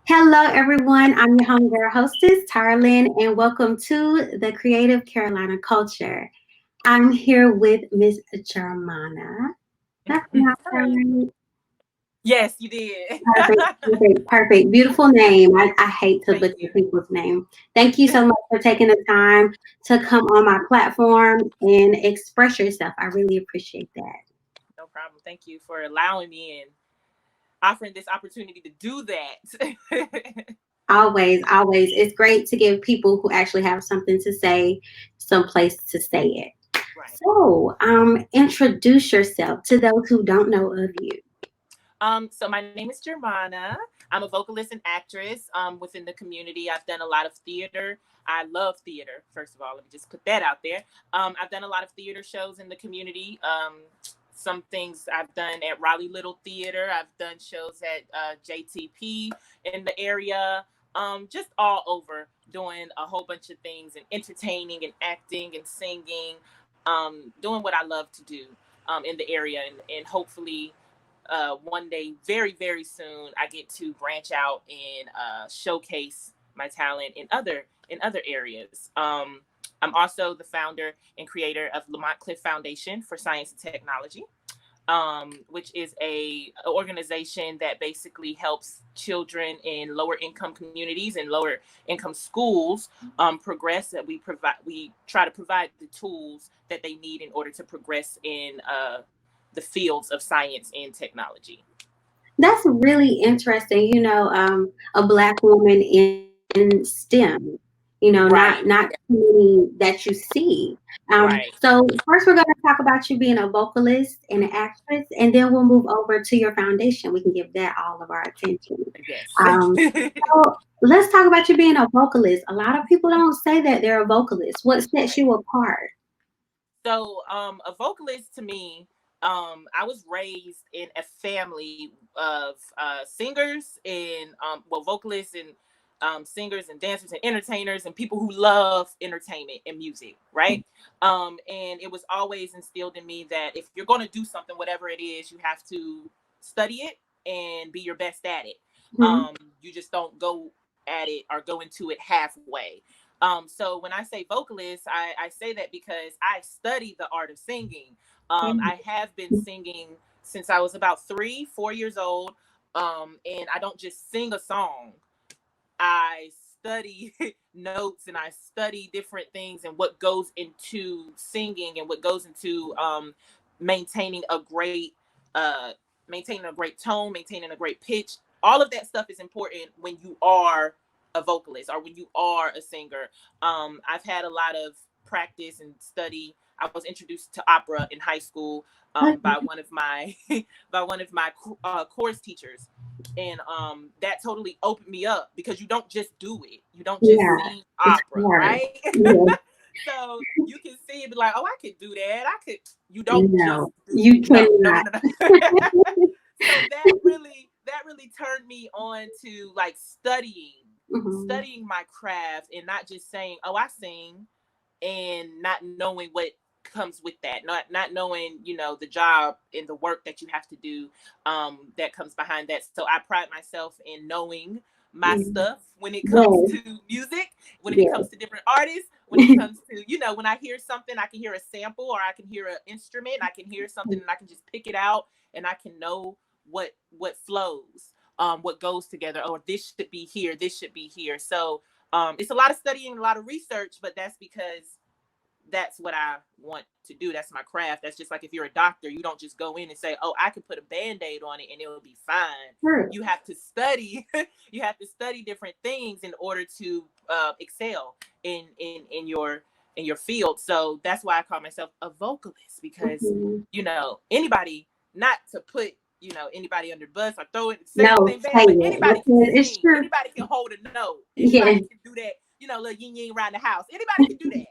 Hello, everyone. I'm your homegirl hostess, TyraLen, and welcome to the Creative Carolina Culture. I'm here with Miss Germona. That's not Hello. right. Yes, you did. Perfect, perfect, perfect. Beautiful name. I hate to Thank butcher you. people's name. Thank you so much for taking the time to come on my platform and express yourself. I really appreciate that. No problem. Thank you for allowing me and offering this opportunity to do that. Always, always. It's great to give people who actually have something to say some place to say it. Right. So, introduce yourself to those who don't know of you. So my name is Germana. I'm a vocalist and actress within the community. I've done a lot of theater. I love theater, first of all. Let me just put that out there. I've done a lot of theater shows in the community. Some things I've done at Raleigh Little Theater. I've done shows at JTP in the area. Just all over doing a whole bunch of things and entertaining and acting and singing, doing what I love to do in the area and hopefully one day, very, very soon, I get to branch out and showcase my talent in other areas. I'm also the founder and creator of Lamont Cliff Foundation for Science and Technology, which is a organization that basically helps children in lower income communities and lower income schools progress. That we try to provide the tools that they need in order to progress in the fields of science and technology. That's really interesting. A black woman in STEM. Not Right, too many that you see. right. So first, we're going to talk about you being a vocalist and an actress, and then we'll move over to your foundation. We can give that all of our attention. Yes. Um, so let's talk about you being a vocalist. A lot of people don't say that they're a vocalist. What sets Right. you apart? So, a vocalist to me, I was raised in a family of singers and vocalists and singers and dancers and entertainers and people who love entertainment and music, right? And it was always instilled in me that if you're going to do something, whatever it is, you have to study it and be your best at it. Mhm. You just don't go at it or go into it halfway. So when I say vocalist, I say that because I studied the art of singing. I have been singing since I was about 3, 4 years old. And I don't just sing a song. I study notes and I study different things and what goes into singing and what goes into maintaining a great uh, maintaining a great tone, maintaining a great pitch. All of that stuff is important when you are a vocalist or when you are a singer. I've had a lot of practice and study. I was introduced to opera in high school by one of my by one of my course teachers, and that totally opened me up because you don't just do it. You don't just Yeah, sing it's opera, hard. right? Yeah, So you can see it, be like, oh, I could do that. I could. You don't just no, do it. you No, no, no, cannot. no, no. So that really turned me on to like Mhm. studying my craft and not just saying, oh, I sing, and not knowing what comes with that, not knowing, the job and the work that you have to do that comes behind that. So I pride myself in knowing my Mhm. stuff when it comes Yes, to music, when it comes yes. to different artists, when it comes to, when I hear something, I can hear a sample or I can hear an instrument, I can hear something and I can just pick it out and I can know what flows, what goes together. Or this should be here, this should be here. So it's a lot of studying, a lot of research, but that's because that's what I want to do. That's my craft. That's just like if you're a doctor, you don't just go in and say, "Oh, I can put a band-aid on it and it will be fine." Sure. You have to study. You have to study different things in order to excel in your field. So that's why I call myself a vocalist because Mhm. anybody, not to put anybody under bus or say No, anything bad, say but it anybody can because it's sing. true. Anybody can hold a note. Yes. Anybody can do that. Little yin yin around the house. Anybody can do that.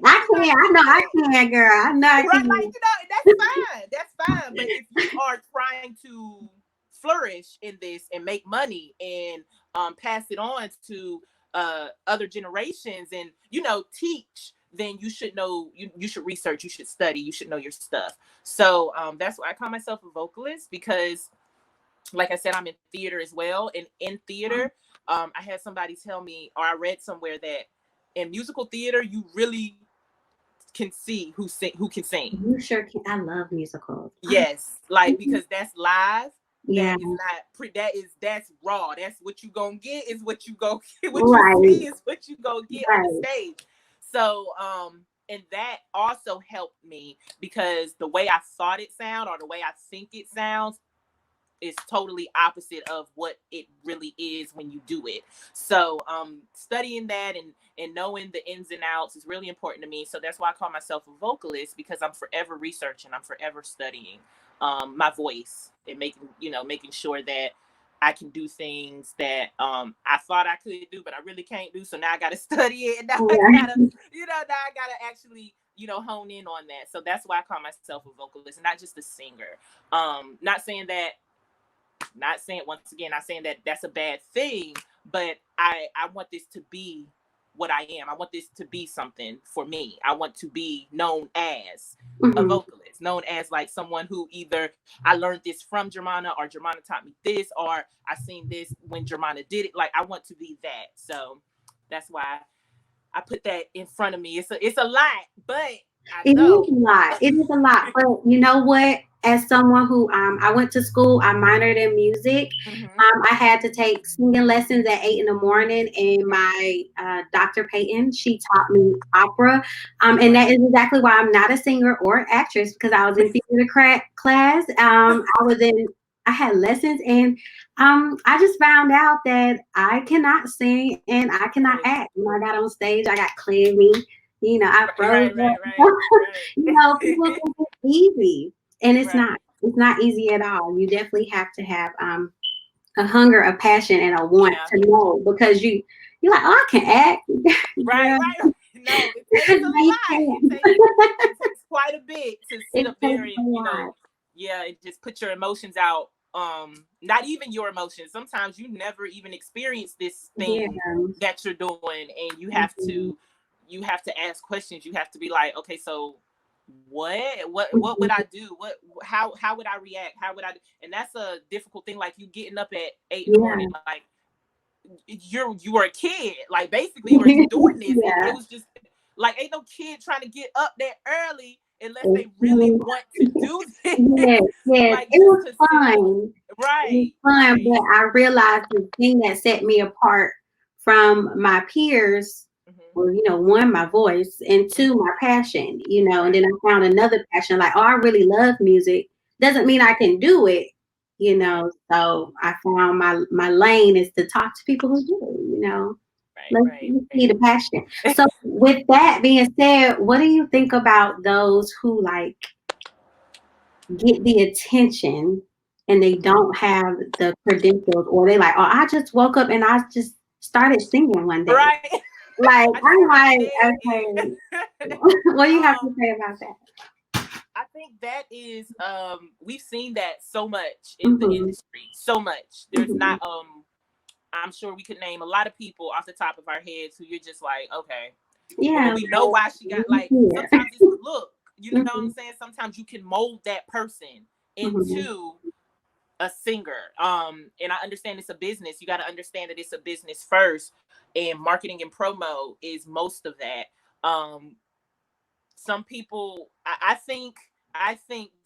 I can. Anybody I can know do I that. can, girl. I know I Right, like, can. that's fine. That's fine. But if you are trying to flourish in this and make money and pass it on to other generations and teach, then you should know, you should research, you should study, you should know your stuff. So that's why I call myself a vocalist, because like I said, I'm in theater as well. And in theater, I had somebody tell me, or I read somewhere, that in musical theater, you really can see who can sing. You sure can. I love musicals. Yes, like, because that's live. Yeah. That is not that's raw. That's what you gonna get is what you go get. What you Right. see is what you gonna get on the Right. stage. So and that also helped me, because the way I thought it sound, or the way I think it sounds, is totally opposite of what it really is when you do it. So studying that and knowing the ins and outs is really important to me. So that's why I call myself a vocalist, because I'm forever researching, I'm forever studying my voice, and making sure that I can do things that I thought I could do, but I really can't do. So now I got to study it, and now I gotta, now I gotta actually, hone in on that. So that's why I call myself a vocalist, and not just a singer. Not saying once again, not saying that that's a bad thing, but I want this to be what I am. I want this to be something for me. I want to be known as a vocalist, known as like someone who either I learned this from Germona, or Germona taught me this, or I seen this when Germona did it. Like, I want to be that. So that's why I put that in front of me. It's a lot, but It is a lot. It is a lot. But you know what? As someone who I went to school, I minored in music. I had to take singing lessons at 8 in the morning, and my Dr. Peyton, she taught me opera. And that is exactly why I'm not a singer or actress, because I was in theater class. I had lessons, and I just found out that I cannot sing and I cannot act. When I got on stage, I got clammy. I froze. People think it's easy, and it's not. It's not easy at all. You definitely have to have a hunger, a passion, and a want to know, because you're like, oh, I can act. Right. No, it takes a lot. It takes quite a bit to sit up there and and just put your emotions out. Not even your emotions. Sometimes you never even experience this thing that you're doing, and you have to ask questions. You have to be like, okay, so what would I do? How would I react? How would I do? And that's a difficult thing. Like, you getting up at 8 in the morning, like you were a kid, like, basically, or you doing this. It was just like, ain't no kid trying to get up that early unless they really want to do this. Like, it was fun. Right. But I realized the thing that set me apart from my peers was, one, my voice, and two, my passion, and then I found another passion, like, oh, I really love music. Doesn't mean I can do it, so I found my lane is to talk to people who do, Let's see the passion. So with that being said, what do you think about those who like get the attention and they don't have the credentials, or they like, oh, I just woke up and I just started singing one day. Right. Like, I'm like, okay. What do you have to say about that? I think that is we've seen that so much in the industry. So much. There's not I'm sure we could name a lot of people off the top of our heads who you're just like, okay. Yeah. And we know why she got, like, sometimes it's the look. You know what I'm saying? Sometimes you can mold that person into a singer. And I understand it's a business. You got to understand that it's a business first, and marketing and promo is most of that. Some people, I think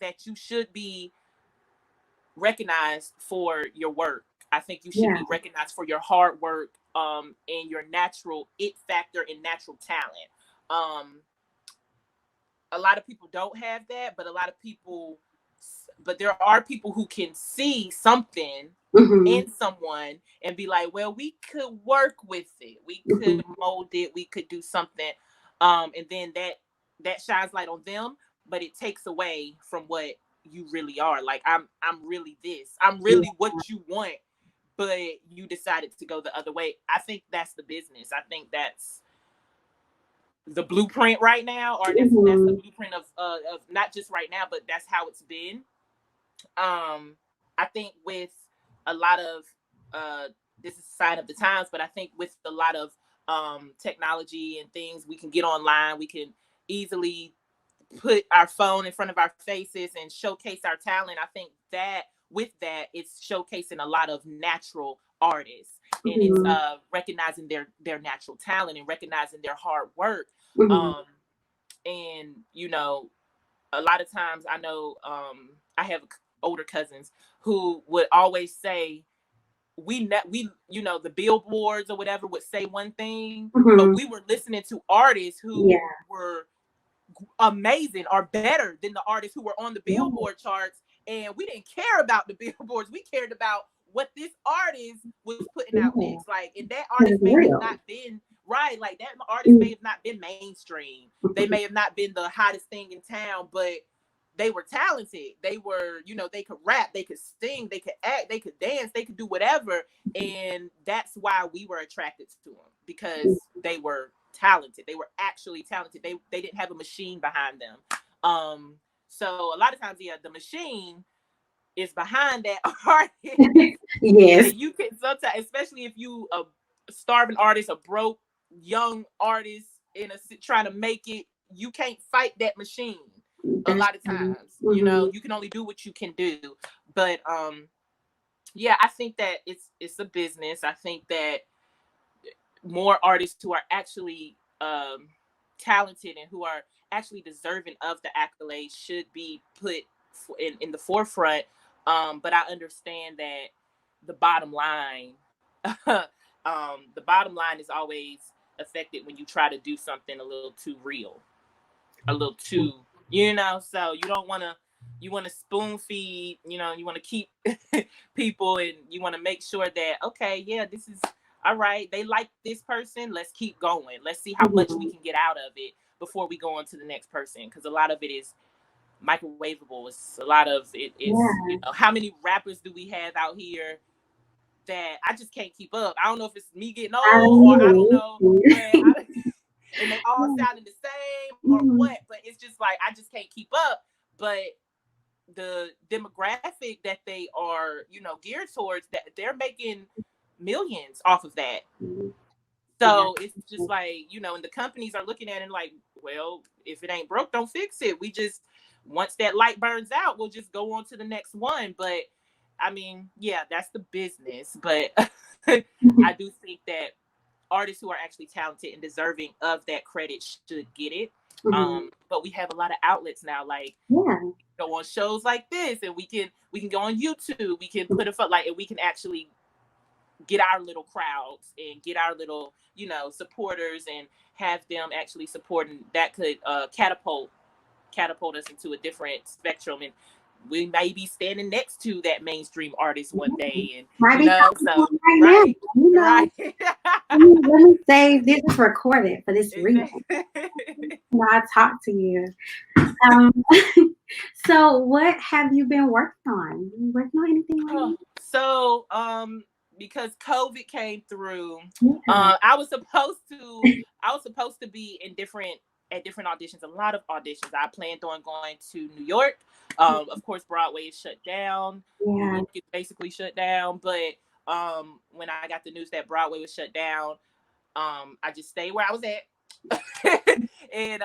that you should be recognized for your work. I think you should be recognized for your hard work, and your natural it factor and natural talent. A lot of people don't have that, but there are people who can see something in someone and be like, well, we could work with it. We could mold it. We could do something. And then that shines light on them, but it takes away from what you really are. Like, I'm really this. I'm really what you want, but you decided to go the other way. I think that's the business. I think that's the blueprint right now, or that's the blueprint of not just right now, but that's how it's been. I think with a lot of this is a sign of the times, but I think with a lot of technology and things, we can get online, we can easily put our phone in front of our faces and showcase our talent. I think that with that, it's showcasing a lot of natural artists, and it's Mm-hmm. recognizing their natural talent and recognizing their hard work. Mm-hmm. And you know, a lot of times I know I have older cousins who would always say, we you know, the billboards or whatever would say one thing, but Mm-hmm. we were listening to artists who Yeah. were amazing or better than the artists who were on the Yeah. billboard charts, and we didn't care about the billboards. We cared about what this artist was putting out Yeah. next, like, and that It was artist may have real. not been right, like that artist Mm-hmm. may have not been mainstream, they may have not been the hottest thing in town, but they were talented. They were, you know, they could rap, they could sing, they could act, they could dance, they could do whatever. And that's why we were attracted to them, because they were talented. They were actually talented. They didn't have a machine behind them. So a lot of times, yeah, the machine is behind that artist. Yes. And you can sometimes, especially if you a starving artist, a broke young artist in a trying to make it, you can't fight that machine a That's lot of true. times. You Mm-hmm. know, you can only do what you can do. But yeah, I think that it's a business. I think that more artists who are actually talented and who are actually deserving of the accolades should be put in the forefront. But I understand that the bottom line, the bottom line is always affected when you try to do something a little too real, a little too, you know. So you don't want to. You want to spoon feed, you know. You want to keep people, and you want to make sure that, okay, yeah, this is all right. They like this person. Let's keep going. Let's see how much we Mm-hmm. can get out of it before we go on to the next person. Because a lot of it is microwavable. It's a lot of it is, you Yeah. know, how many rappers do we have out here that I just can't keep up? I don't know if it's me getting I old or I don't know. know, but and they all Yeah. sounding the same or Mm-hmm. what? But it's just like I just can't keep up. But the demographic that they are, you know, geared towards, that they're making millions off of that. Yeah. So it's just like, you know, and the companies are looking at it like, well, if it ain't broke, don't fix it. We just, once that light burns out, we'll just go on to the next one. But I mean, yeah, that's the business. But I do think that artists who are actually talented and deserving of that credit should get it. Mm-hmm. But we have a lot of outlets now, like Yeah. go on shows like this, and we can go on YouTube. We can put it for like, and we can actually get our little crowds and get our little, you know, supporters, and have them actually supporting. That could catapult us into a different spectrum, and we may be standing next to that mainstream artist one day, and Might you be know, talking to so him right now. right, You know, right. let me save this is recorded for this reason. When I talk to you. Um, so what have you been working on? You working on anything right So, because COVID came through, now? Yeah. I was supposed to be in different auditions, a lot of auditions. I planned on going to New York. Of course, Broadway is shut down. New Yeah. York is basically shut down. But when I got the news that Broadway was shut down, I just stayed where I was at. And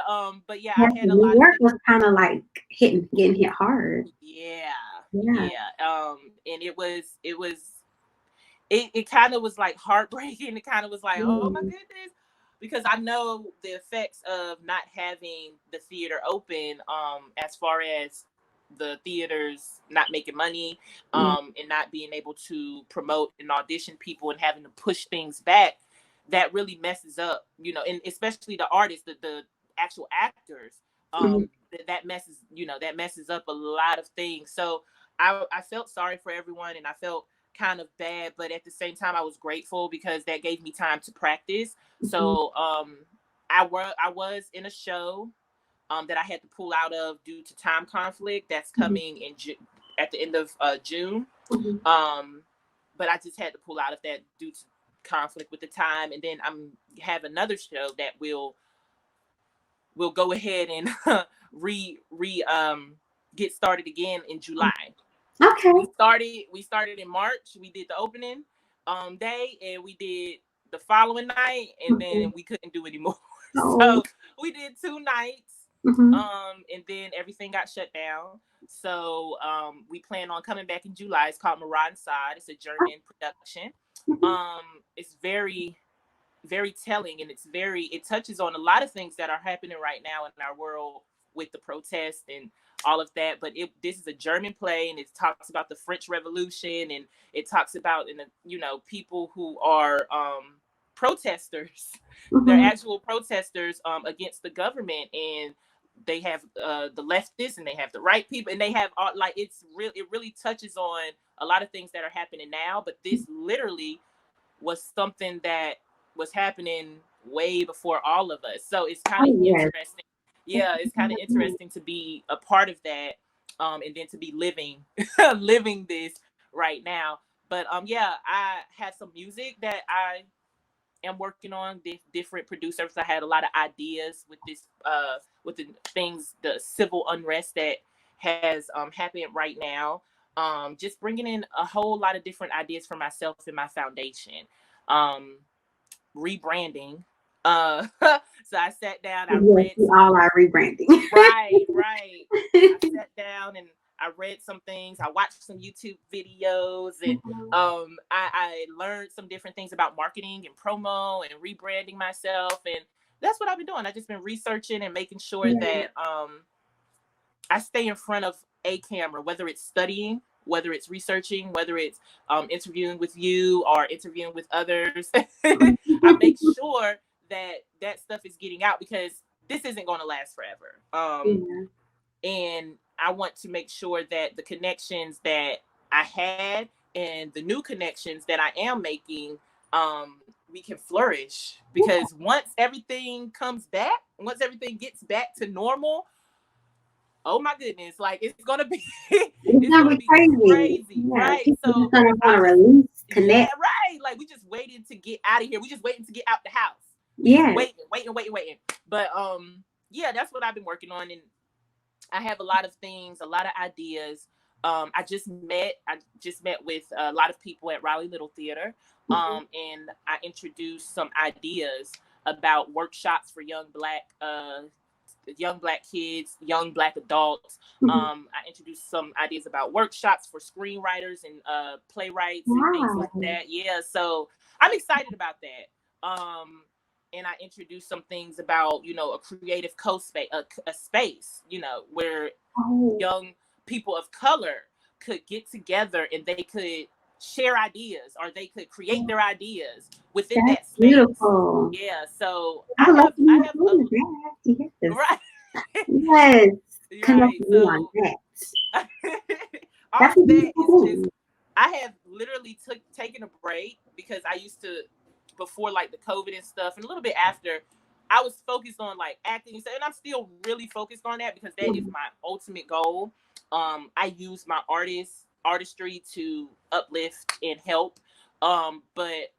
but yeah, Yeah. I had a New lot of York was kind of like getting hit hard. yeah, Yeah. yeah. And it kind of was like heartbreaking. It kind of was like, oh my Mm-hmm. goodness, because I know the effects of not having the theater open, as far as the theaters not making money, and not being able to promote and audition people, and having to push things back. That really messes up, you know, and especially the artists, the actual actors. Mm-hmm. That messes up a lot of things. So I felt sorry for everyone, and I felt kind of bad, but at the same time I was grateful because that gave me time to practice. Mm-hmm. So I was in a show that I had to pull out of due to time conflict that's coming at the end of June. Mm-hmm. But I just had to pull out of that due to conflict with the time, and then I'm have another show that will go ahead and get started again in July. Okay. We started in March. We did the opening day, and we did the following night, and Mm-hmm. then we couldn't do anymore. Oh. So we did 2 nights, Mm-hmm. And then everything got shut down. So we plan on coming back in July. It's called Moran Side. It's a German production. Mm-hmm. It's very, very telling, and it touches on a lot of things that are happening right now in our world with the protest and all of that. But this is a German play, and it talks about the French Revolution, and it talks about people who are protesters. They're Mm-hmm. actual protesters against the government, and they have the leftists and they have the right people, and they have like it really touches on a lot of things that are happening now. But this literally was something that was happening way before all of us. So it's kind of Oh, yes. interesting. Yeah, it's kind of interesting to be a part of that, and then to be living living this right now. But yeah, I had some music that I am working on, different producers. I had a lot of ideas with this, with the things, the civil unrest that has happened right now. Just bringing in a whole lot of different ideas for myself and my foundation. Um, Rebranding. So I sat down, I Yes, read we some. all are rebranding. Right. I sat down and I read some things. I watched some YouTube videos, and Mhm. I learned some different things about marketing and promo and rebranding myself. And that's what I've been doing. I've just been researching and making sure Yeah. that I stay in front of a camera, whether it's studying, whether it's researching, whether it's interviewing with you or interviewing with others. I make sure that that stuff is getting out, because this isn't going to last forever. Yeah. And I want to make sure that the connections that I had and the new connections that I am making, we can flourish. Yeah. Because once everything gets back to normal, oh my goodness, like it's gonna be It's it's gonna gonna be be crazy. crazy, Yeah. right? People just So gonna I'm wanna just release, yeah, connect. right. Like we just waiting to get out of here. We just waiting to get out the house. We just Yes. waiting. But yeah, that's what I've been working on, and I have a lot of things, a lot of ideas. I just met with a lot of people at Raleigh Little Theater, Mm-hmm. and I introduced some ideas about workshops for young black kids, young black adults. Mm-hmm. I introduced some ideas about workshops for screenwriters and playwrights and things like Wow. that. Yeah, so I'm excited about that. And I introduced some things about a creative co-space, a space where Oh, young people of color could get together and they could share ideas, or they could create their ideas within that's that space. beautiful. Yeah, so I would love to I be a have part of that. Yes. right. Yes. Connect Right. with me on So that. all That's a of that beautiful is just, thing. I have literally taken a break, because I used to, before like the COVID and stuff, and a little bit after, I was focused on like acting and stuff, and I'm still really focused on that, because that is Mhm. my ultimate goal. I use my artistry to uplift and help. But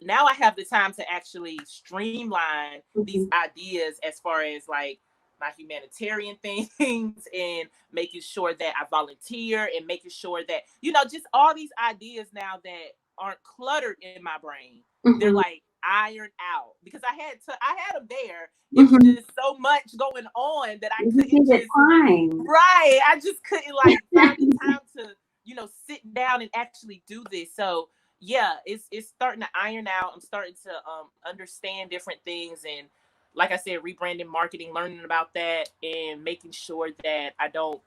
now I have the time to actually streamline these Mhm. ideas as far as like my humanitarian things, and making sure that I volunteer, and making sure that just all these ideas now that aren't cluttered in my brain, they're Mhm. like ironed out, because I had them there. It was Mhm. just so much going on that I You couldn't give it just, time. right, I just couldn't like find the time to sit down and actually do this. So yeah, it's starting to iron out. I'm starting to understand different things, and like I said, rebranding, marketing, learning about that, and making sure that I don't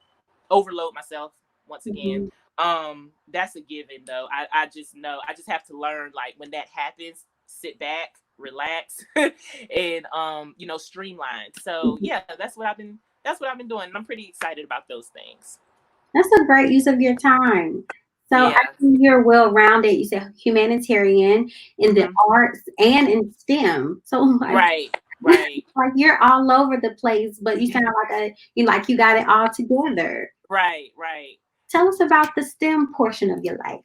overload myself once again. Mhm. That's a given though. I just know, I just have to learn, like, when that happens, sit back, relax, and streamline. So Mhm. yeah, that's what I've been doing, and I'm pretty excited about those things. That's a great use of your time. So I Yeah. think you're well rounded. You said humanitarian in the Hmm. arts and in STEM. So Right. Right. like you're all over the place, but you sound like you got it all together. Right. Right. Tell us about the STEM portion of your life.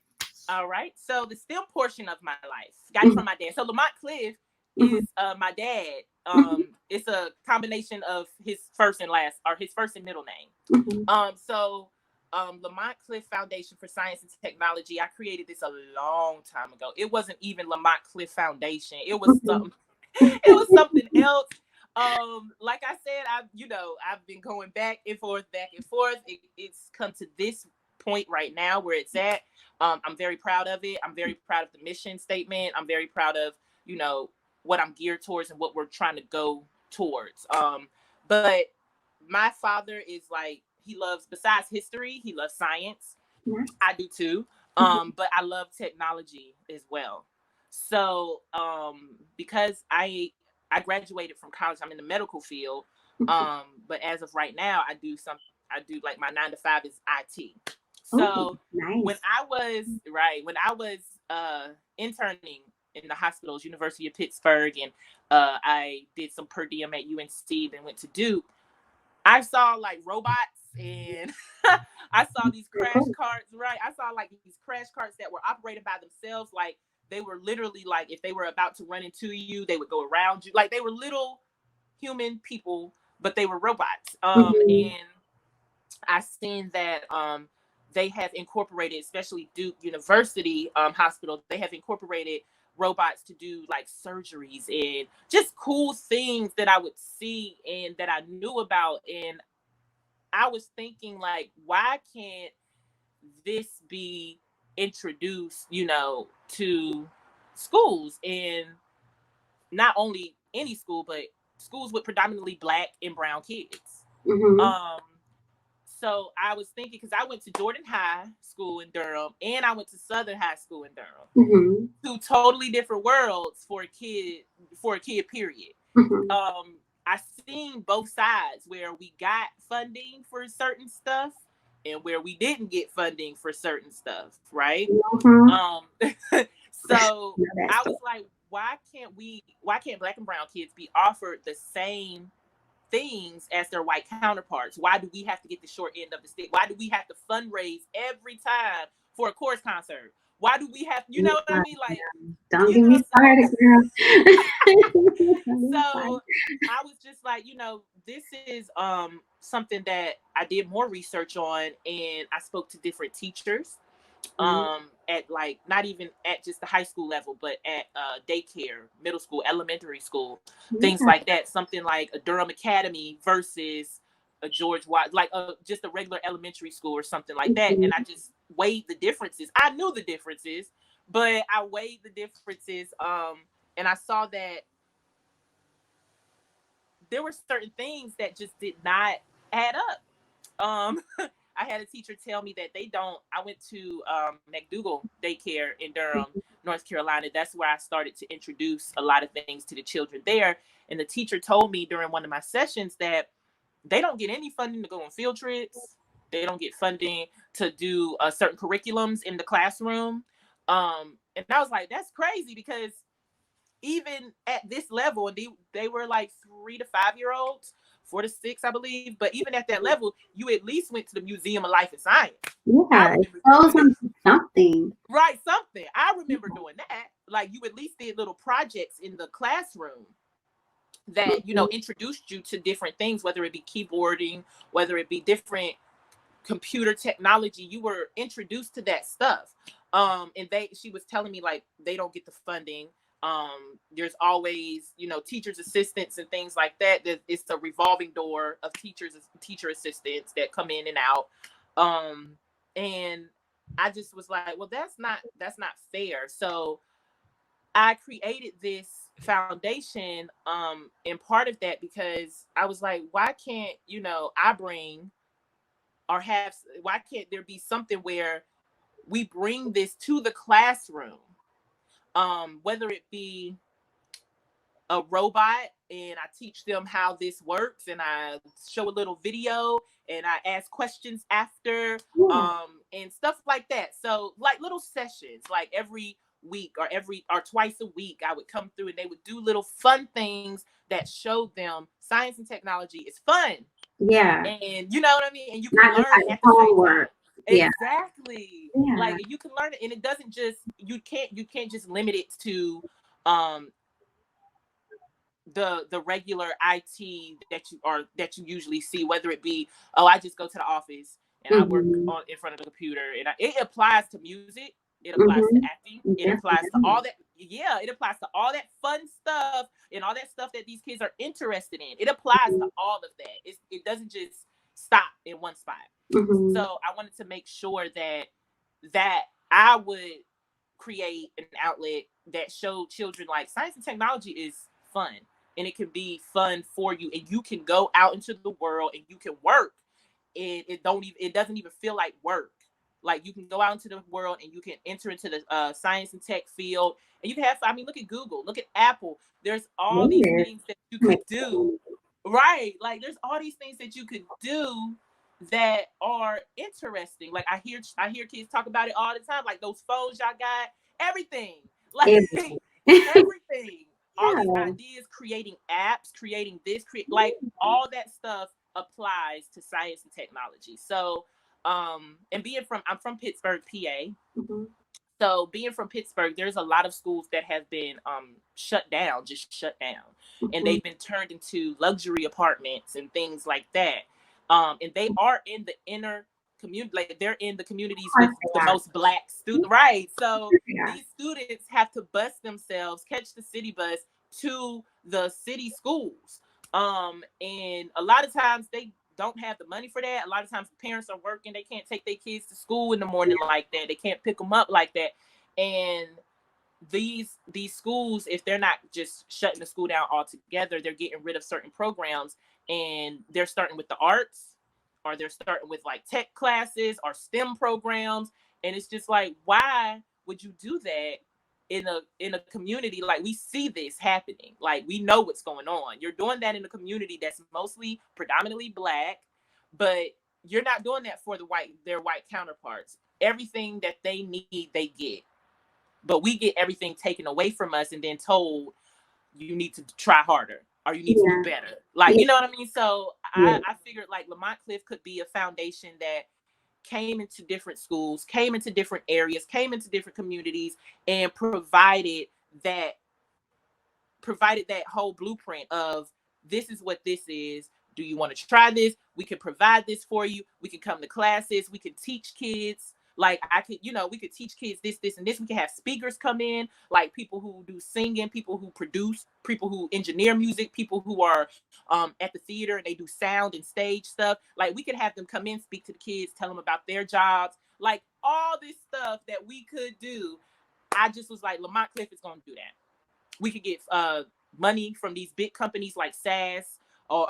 All right. So the STEM portion of my life got it Mhm. from my dad. So Lamont Cliff Mhm. is my dad. Mhm. It's a combination of his first and last, or his first and middle name. Mhm. Lamont Cliff Foundation for Science and Technology. I created this a long time ago. It wasn't even Lamont Cliff Foundation. It was Mhm. something. It was something else. Like I said, I've been going back and forth. It's come to this point right now where it's at. I'm very proud of it. I'm very proud of the mission statement. I'm very proud of, what I'm geared towards and what we're trying to go towards. But my father is like, he loves, besides history, he loves science. Yes. I do too. But I love technology as well. So, because I graduated from college, I'm in the medical field. But as of right now, I do like my 9 to 5 is IT. So nice. when I was interning in the hospitals, University of Pittsburgh, and I did some per diem at UNC, then went to Duke. I saw like robots, and I saw these crash carts, right? I saw like these crash carts that were operated by themselves. Like they were literally like, if they were about to run into you, they would go around you. Like they were little human people, but they were robots. And I seen that they have incorporated, especially Duke University Hospital, they have incorporated robots to do like surgeries and just cool things that I would see and that I knew about. And I was thinking, like, why can't this be introduced, to schools, and not only any school, but schools with predominantly Black and brown kids. So I was thinking, because I went to Jordan High School in Durham, and I went to Southern High School in Durham. Two totally different worlds for a kid, period. I seen both sides, where we got funding for certain stuff and where we didn't get funding for certain stuff, right? So I was like, why can't Black and brown kids be offered the same things as their white counterparts? Why do we have to get the short end of the stick? Why do we have to fundraise every time for a chorus concert? Why do we have, what I mean? Like, don't get me started, girl. So I was just like, this is something that I did more research on, and I spoke to different teachers at, like, not even at just the high school level, but at daycare, middle school, elementary school, things like that. Something like a Durham Academy versus a George Watt, like just a regular elementary school or something like that. And I just weighed the differences. I knew the differences, but I weighed the differences. And I saw that there were certain things that just did not add up. I had a teacher tell me that I went to McDougall Daycare in Durham, North Carolina. That's where I started to introduce a lot of things to the children there. And the teacher told me during one of my sessions that they don't get any funding to go on field trips. They don't get funding to do certain curriculums in the classroom. And I was like, that's crazy, because even at this level, and they were like 3 to 5 year olds, 4 to 6, I believe. But even at that level, you at least went to the Museum of Life and Science. Yeah, something. Right, something. I remember doing that. Like, you at least did little projects in the classroom that, introduced you to different things, whether it be keyboarding, whether it be different computer technology. You were introduced to that stuff. And she was telling me, like, they don't get the funding. There's always, teachers assistants and things like that. It's a revolving door of teacher assistants that come in and out. And I just was like, well, that's not fair. So I created this foundation, and part of that because I was like, why can't, I bring or have, why can't there be something where we bring this to the classroom? Whether it be a robot, and I teach them how this works, and I show a little video, and I ask questions after, and stuff like that. So like little sessions, like every week or twice a week, I would come through and they would do little fun things that showed them science and technology is fun. Yeah. And you know what I mean? And you can learn at the same time. Exactly. Yeah. Like you can learn it, and it doesn't just, you can't just limit it to the regular IT that you usually see, whether it be, I just go to the office and I work in front of the computer, and it applies to music, it applies to acting, it applies to all that, Yeah, it applies to all that fun stuff and all that stuff that these kids are interested in. It applies to all of that. It doesn't just stop in one spot. Mm-hmm. So I wanted to make sure that I would create an outlet that showed children like science and technology is fun, and it can be fun for you, and you can go out into the world and you can work. It doesn't even feel like work. Like you can go out into the world and you can enter into the science and tech field, and you can have. I mean, look at Google, look at Apple. There's all these Yes. things that you could do, right? Like there's all these things that you could do that are interesting. Like I hear kids talk about it all the time. Like those phones y'all got, everything, like Everything. everything. All these Yeah. ideas, creating apps, creating this, like all that stuff applies to science and technology. So, and I'm from Pittsburgh, PA. Mm-hmm. So being from Pittsburgh, there's a lot of schools that have been shut down, and Mm-hmm. they've been turned into luxury apartments and things like that. And they are in the inner community, like they're in the communities Of with course the they are. most Black students, right? So Yeah. these students have to bus themselves, catch the city bus to the city schools. And a lot of times they don't have the money for that. A lot of times the parents are working, they can't take their kids to school in the morning like that. They can't pick them up like that. And these schools, if they're not just shutting the school down altogether, they're getting rid of certain programs, and they're starting with the arts, or they're starting with like tech classes or STEM programs. And it's just like, why would you do that in a community? Like we see this happening, like we know what's going on. You're doing that in a community that's mostly predominantly Black, but you're not doing that for their white counterparts. Everything that they need, they get, but we get everything taken away from us and then told you need to try harder or you need to do Yeah. better. Like, Yeah. you know what I mean? So Yeah. I figured like Lamont Cliff could be a foundation that came into different schools, came into different areas, came into different communities, and that provided that whole blueprint of this is what this is. Do you want to try this? We can provide this for you. We can come to classes. We can teach kids. Like I could, we could teach kids this, and this. We can have speakers come in, like people who do singing, people who produce, people who engineer music, people who are at the theater and they do sound and stage stuff. Like we could have them come in, speak to the kids, tell them about their jobs, like all this stuff that we could do. I just was like, Lamont Cliff is going to do that. We could get money from these big companies like SAS or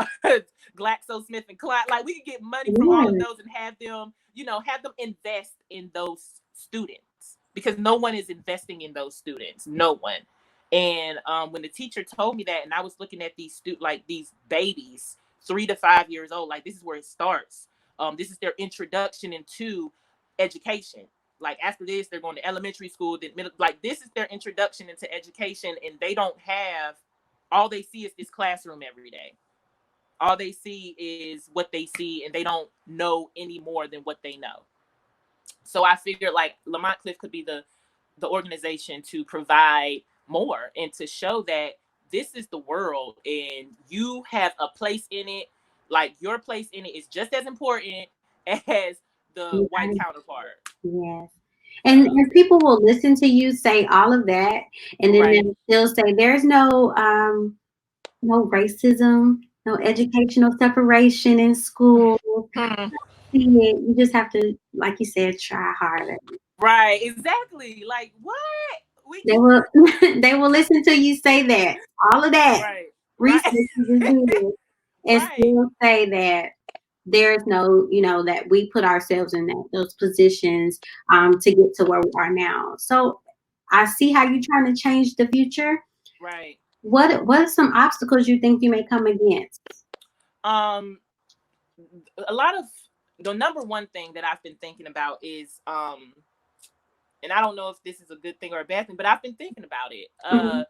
GlaxoSmithKline. Like we could get money from all of those and have them, have them invest in those students, because no one is investing in those students. No one. And when the teacher told me that, and I was looking at these these babies, 3 to 5 years old, like this is where it starts. This is their introduction into education. Like after this, they're going to elementary school, then middle. Like this is their introduction into education, and they don't have. All they see is this classroom every day. All they see is what they see, and they don't know any more than what they know. So I figured like Lamont Cliff could be the organization to provide more and to show that this is the world and you have a place in it. Like your place in it is just as important as the white counterpart. Yes. And people will listen to you say all of that, and then Right. they'll say there's no racism, no educational separation in school. See it. You just have to, like you said, try harder. Right, exactly. Like what? We They will they will listen to you say that. All of that right, research right, you just did, and right, still say that there's no, that we put ourselves in those positions to get to where we are now. So I see how you're trying to change the future. right. What are some obstacles you think you may come against? Um, a lot of the number one thing that I've been thinking about is and I don't know if this is a good thing or a bad thing, but I've been thinking about it. Mm-hmm.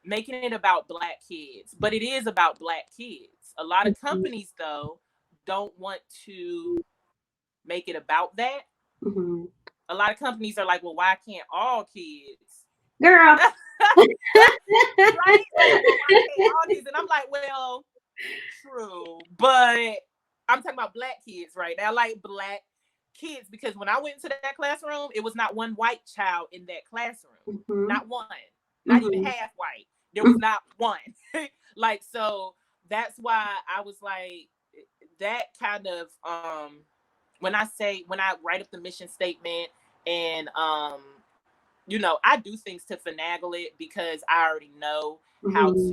Making it about Black kids, but it is about Black kids. A lot of companies though don't want to make it about that. Mm-hmm. A lot of companies are like, well, why can't all kids? Girl. Right? Like, well, why can't all kids? And I'm like, well, true, but I'm talking about Black kids right now, like Black kids, because when I went into that classroom, it was not one white child in that classroom. Not one. Not even half white. There was not one. Like, so that's why I was like, that kind of, when I write up the mission statement and, I do things to finagle it because I already know how to,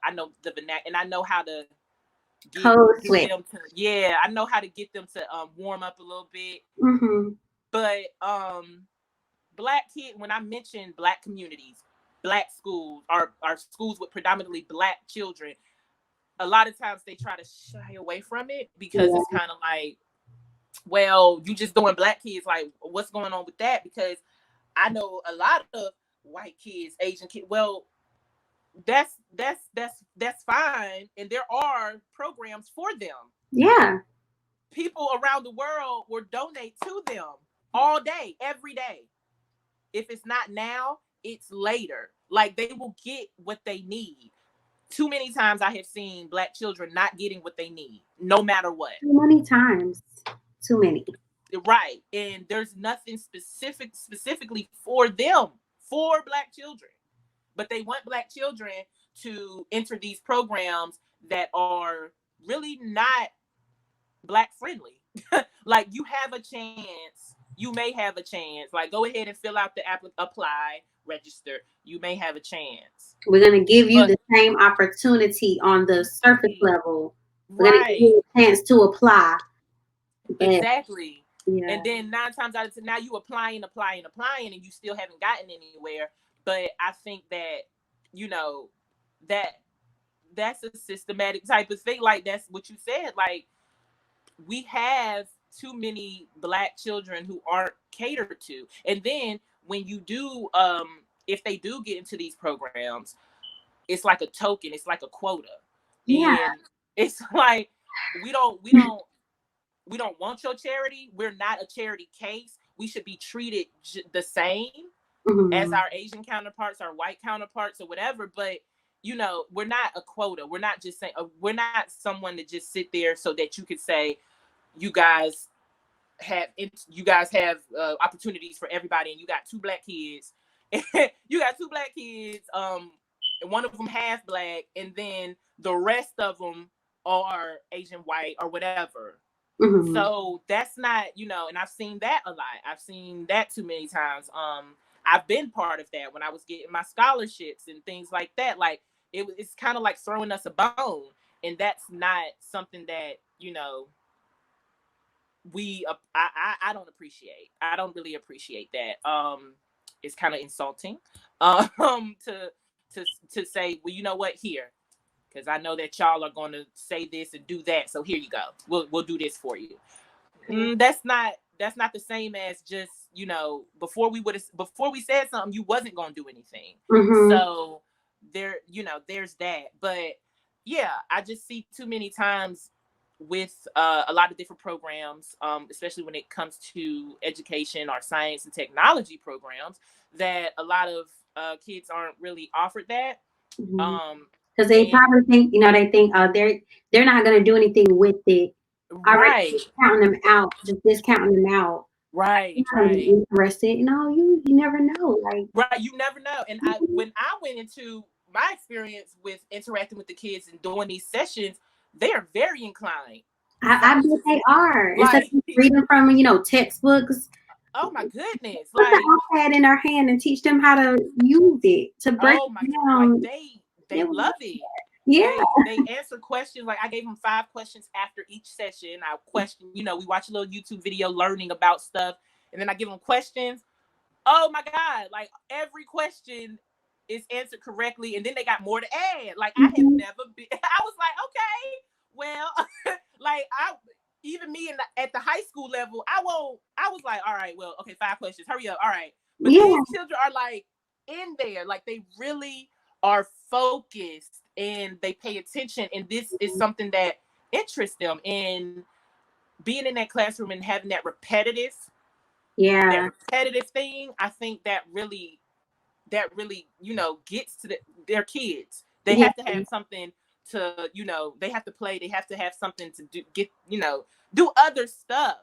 I know the and I know how to get them to, I know how to get them to warm up a little bit. But Black kids, when I mention Black communities, Black schools, or schools with predominantly Black children, a lot of times they try to shy away from it because it's kind of like, well, you just doing Black kids, like, what's going on with that? Because I know a lot of white kids, Asian kids. Well, that's fine, and there are programs for them. Yeah, people around the world will donate to them all day, every day. If it's not now, it's later. Like, they will get what they need. Too many times I have seen Black children not getting what they need, no matter what. Too many times. Too many. Right. And there's nothing specifically for them, for Black children. But they want Black children to enter these programs that are really not Black friendly. Like, you have a chance. You may have a chance. Like, go ahead and fill out the apply, register. You may have a chance. We're going to give you the same opportunity on the surface level. We're going to give you a chance to apply. Exactly. Yeah. And then 9 times out of 10, now you applying, and you still haven't gotten anywhere. But I think that, that's a systematic type of thing. Like, that's what you said. Like, we have too many Black children who aren't catered to. And then when you do, if they do get into these programs, it's like a token. It's like a quota. Yeah. And it's like, we don't want your charity. We're not a charity case. We should be treated the same as our Asian counterparts, our white counterparts, or whatever. But, we're not a quota. We're not just saying, we're not someone to just sit there so that you could say, you guys have opportunities for everybody, and you got 2 Black kids. You got 2 Black kids, and one of them half Black, and then the rest of them are Asian, white, or whatever. So that's not, and I've seen that a lot. I've seen that too many times. I've been part of that when I was getting my scholarships and things like that. Like, it's kind of like throwing us a bone, and that's not something that, I don't appreciate. I don't really appreciate that. It's kind of insulting to say, well, you know what, here, because I know that y'all are going to say this and do that, so here you go. We'll do this for you. That's not the same as just, before we said something, you wasn't going to do anything. So there's that. But yeah, I just see too many times with a lot of different programs, especially when it comes to education or science and technology programs, that a lot of kids aren't really offered that. Because they probably think, they're not going to do anything with it. Right. Counting them out, just discounting them out. Right. Interested. You never know. Like, right. You never know. And when I went into my experience with interacting with the kids and doing these sessions, they are very inclined. I bet they are. Instead of reading from, textbooks. Oh my goodness. Put the iPad in their hand and teach them how to use it to break down. Like, they love it. Yeah. They answer questions. Like, I gave them 5 questions after each session. I question, we watch a little YouTube video learning about stuff, and then I give them questions. Oh my God. Like, every question is answered correctly, and then they got more to add. Like, I have never been. I was like, okay, well, like, even me at the high school level, I was like, all right, well, okay, 5 questions, hurry up, all right. But these children are like in there, like, they really are focused and they pay attention, and this is something that interests them. And being in that classroom and having that repetitive thing, I think that really gets to their kids. They have to have something to, they have to play, they have to have something to do, do other stuff.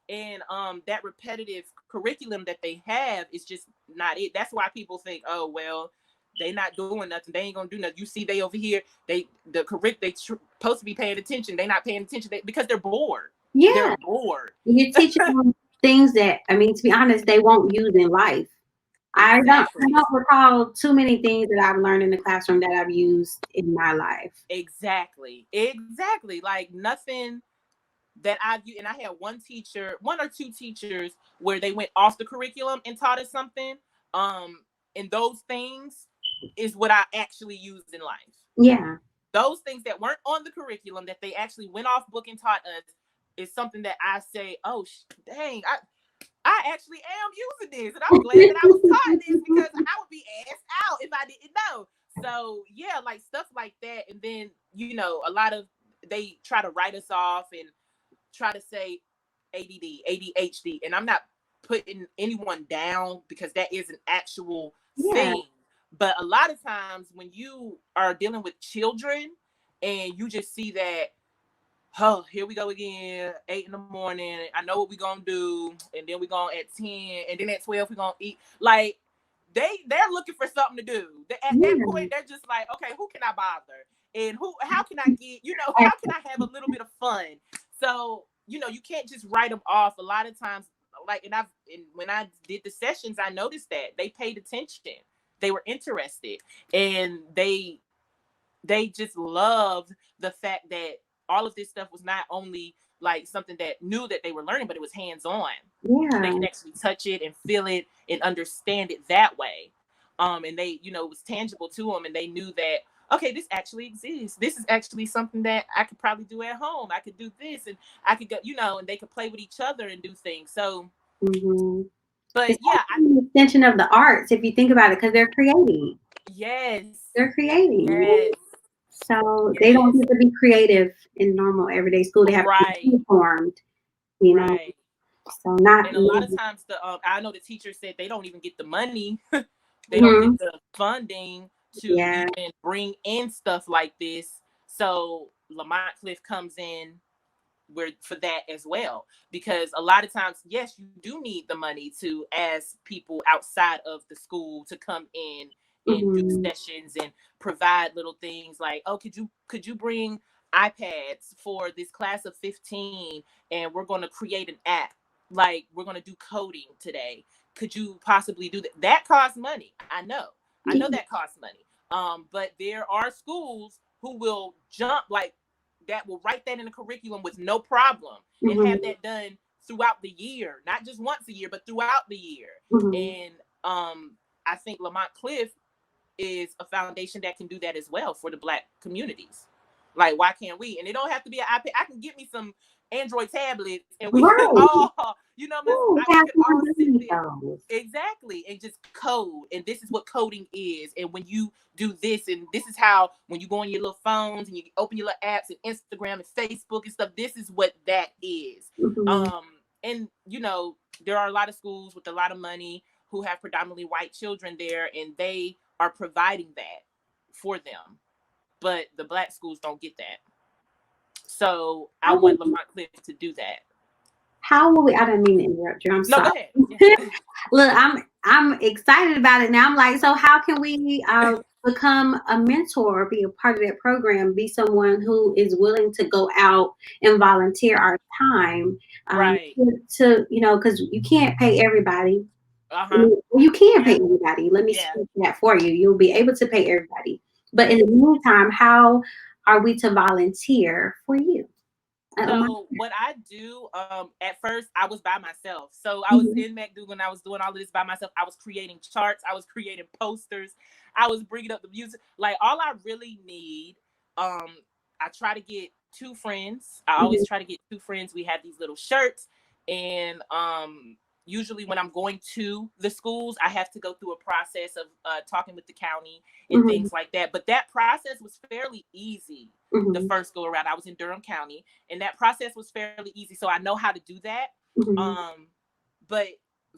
And that repetitive curriculum that they have is just not it. That's why people think, oh well, they not doing nothing, they ain't gonna do nothing. You see, they over here, they supposed to be paying attention, they not paying attention, because they're bored. Yeah, they're bored. you're teaching them things that, I mean, to be honest, they won't use in life. Exactly. I don't recall too many things that I've learned in the classroom that I've used in my life. Exactly. Like nothing that I've used. And I had one or two teachers where they went off the curriculum and taught us something. And those things is what I actually used in life. Yeah. Those things that weren't on the curriculum that they actually went off book and taught us is something that I say, oh, dang, I actually am using this, and I'm glad that I was taught this, because I would be asked out if I didn't know. So yeah, like stuff like that. And then, you know, a lot of, they try to write us off and try to say ADD, ADHD, and I'm not putting anyone down, because that is an actual thing. But a lot of times when you are dealing with children and you just see that, oh, here we go again, 8 in the morning, I know what we're gonna do, and then we're gonna at 10, and then at 12 we're gonna eat. Like they're looking for something to do. At that point, they're just like, okay, who can I bother? And how can I get, how can I have a little bit of fun? So, you can't just write them off. A lot of times, like, and when I did the sessions, I noticed that they paid attention. They were interested, and they just loved the fact that all of this stuff was not only like something that knew that they were learning, but it was hands-on. Yeah. They can actually touch it and feel it and understand it that way. And they, it was tangible to them, and they knew that, okay, this actually exists. This is actually something that I could probably do at home. I could do this, and I could go, and they could play with each other and do things. So, but it's yeah, an extension of the arts, if you think about it, because they're creating. Yes. They're creating. Yes. So they don't get to be creative in normal everyday school. They have to be informed, know. So not. And a lot of times, I know the teachers said they don't even get the money. They don't get the funding to even bring in stuff like this. So Lamont Cliff comes in for that as well, because a lot of times, yes, you do need the money to ask people outside of the school to come in and do sessions and provide little things like, oh, could you bring iPads for this class of 15, and we're going to create an app, like we're going to do coding today. Could you possibly do that? That costs money. I know that costs money. But there are schools who will jump, like, that will write that in the curriculum with no problem, and have that done throughout the year, not just once a year, but throughout the year. And I think Lamont Cliff is a foundation that can do that as well for the Black communities. Like, why can't we? And it don't have to be an iPad. I can get me some Android tablets, and we can all, we can all sit there. Exactly, and just code. And this is what coding is. And when you do this, and this is how, when you go on your little phones and you open your little apps and Instagram and Facebook and stuff, this is what that is. And there are a lot of schools with a lot of money who have predominantly white children there, and they are providing that for them. But the Black schools don't get that. So I want Lamont Cliff to do that. How will we? I didn't mean to interrupt you. I'm sorry. Go ahead. Look, I'm excited about it now. I'm like, so how can we become a mentor, be a part of that program, be someone who is willing to go out and volunteer our time, to because you can't pay everybody. You can pay everybody. Let me say that for you. You'll be able to pay everybody. But in the meantime, how are we to volunteer for you? So what I do, at first I was by myself. So I was in McDougal and I was doing all of this by myself. I was creating charts. I was creating posters. I was bringing up the music. Like, all I really need, I try to get 2 friends. I always try to get 2 friends. We have these little shirts, and usually when I'm going to the schools, I have to go through a process of talking with the county and things like that. But that process was fairly easy the first go around. I was in Durham County, and that process was fairly easy. So I know how to do that. But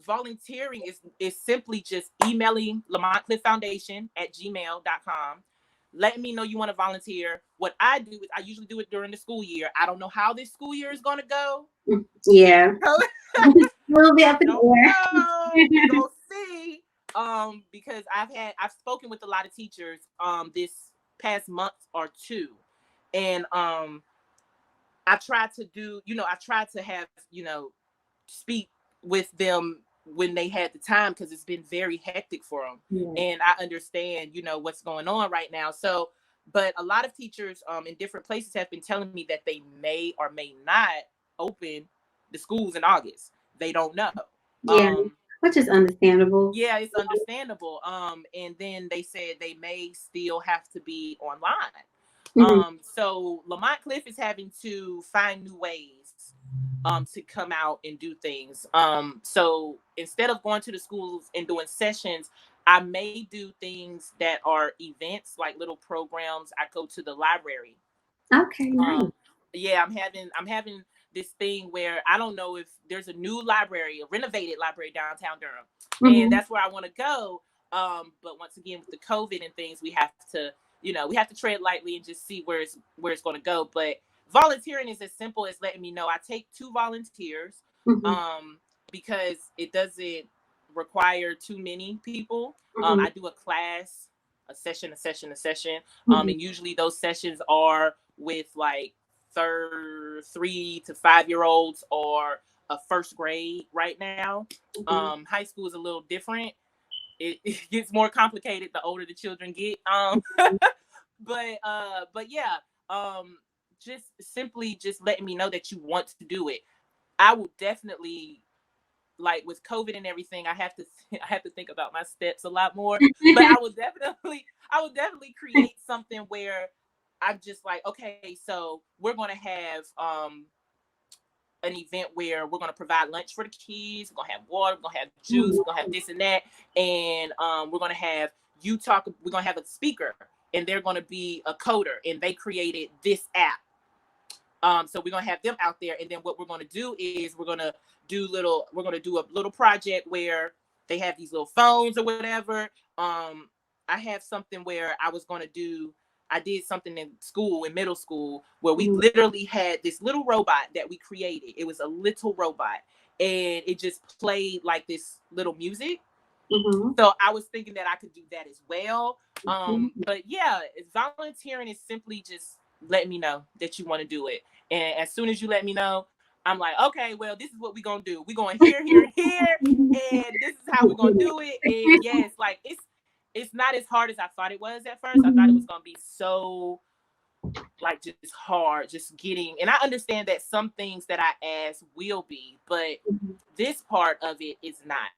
volunteering is simply just emailing Lamont Cliff Foundation at gmail.com. let me know you want to volunteer. What I do is I usually do it during the school year. I don't know how this school year is going to go. Yeah. A little bit I up in don't the know. We gonna see. Because I've spoken with a lot of teachers this past month or two, and I tried to do, I tried to have, speak with them when they had the time, because it's been very hectic for them. Yeah. And I understand, what's going on right now. So, but a lot of teachers in different places have been telling me that they may or may not open the schools in August. They don't know. Yeah, which is understandable. Yeah, it's understandable. And then they said they may still have to be online. So Lamont Cliff is having to find new ways to come out and do things. So instead of going to the schools and doing sessions, I may do things that are events, like little programs. I go to the library. Okay, nice. Yeah, I'm having this thing where I don't know if there's a new library, a renovated library downtown Durham, and that's where I want to go. But once again, with the COVID and things, we have to, we have to tread lightly and just see where it's going to go. But volunteering is as simple as letting me know. I take 2 volunteers, because it doesn't require too many people. I do a class, a session, and usually those sessions are with like 3 to 5-year-olds or a first grade right now. High school is a little different. It gets more complicated the older the children get. But yeah, just simply just letting me know that you want to do it. I will definitely, like with COVID and everything, I have to think about my steps a lot more. But I will definitely create something where I'm just like, okay, so we're gonna have an event where we're gonna provide lunch for the kids. We're gonna have water. We're gonna have juice. We're gonna have this and that, and we're gonna have you talk. We're gonna have a speaker, and they're gonna be a coder, and they created this app. So we're gonna have them out there, and then what we're gonna do is we're gonna do a little project where they have these little phones or whatever. I have something where I did something in school, in middle school, where we literally had this little robot that we created. It was a little robot, and it just played like this little music. So I was thinking that I could do that as well. But yeah, volunteering is simply just let me know that you want to do it. And as soon as you let me know, I'm like, okay, well, this is what we're going to do. We're going here, here, here. And this is how we're going to do it. And yes, like it's not as hard as I thought it was at first. I thought it was going to be so like just hard, just getting, and I understand that some things that I ask will be, but this part of it is not.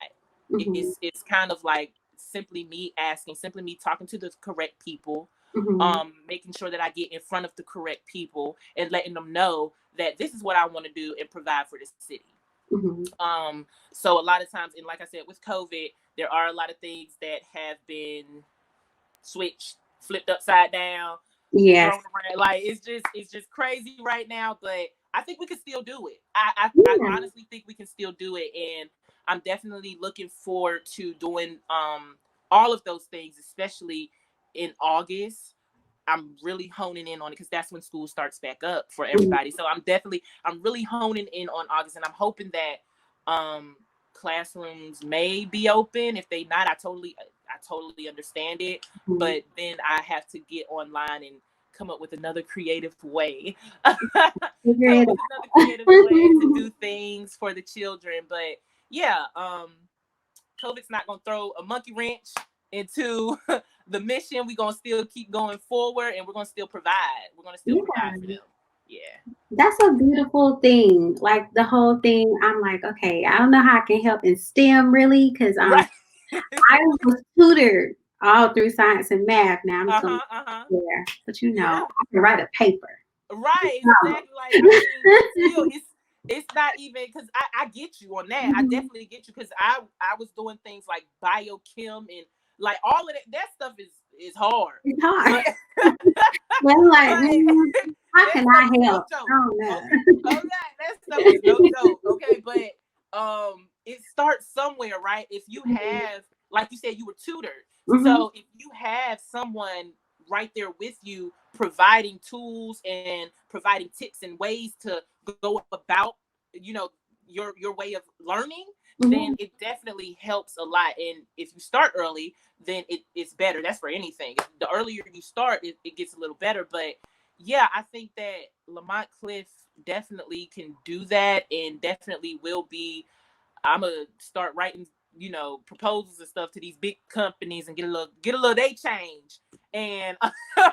It's kind of like simply me asking, simply me talking to the correct people, making sure that I get in front of the correct people and letting them know that this is what I want to do and provide for the city. So a lot of times, and like I said, with COVID, there are a lot of things that have been switched, flipped upside down, thrown around. Like it's just crazy right now, but I think we can still do it. I honestly think we can still do it, and I'm definitely looking forward to doing all of those things, especially in August. I'm really honing in on it because that's when school starts back up for everybody. So I'm really honing in on August, and I'm hoping that classrooms may be open. If they not, I totally understand it. But then I have to get online and come up with another creative way. To do things for the children. But yeah, COVID's not gonna throw a monkey wrench into the mission. We're gonna still keep going forward, and we're gonna still provide. We're gonna still provide for them. Yeah. That's a beautiful thing. Like the whole thing, I'm like, okay, I don't know how I can help in STEM really, because Right. I was tutored all through science and math. Now I'm so but I can write a paper. Right, exactly. Like I mean, still, it's not even because I get you on that. I definitely get you because I was doing things like biochem and like all of that stuff is hard. It's hard. Well, like, how can I help? No, I don't know. Okay, that stuff is no joke. Okay, but it starts somewhere, right? If you have, like you said, you were tutored. So if you have someone right there with you, providing tools and providing tips and ways to go about, you know, your way of learning, then it definitely helps a lot. And if you start early, then it's better. That's for anything. The earlier you start, it gets a little better. But yeah, I think that Lamont Cliff definitely can do that, and definitely will be. I'm gonna start writing, you know, proposals and stuff to these big companies and get a little day change and get a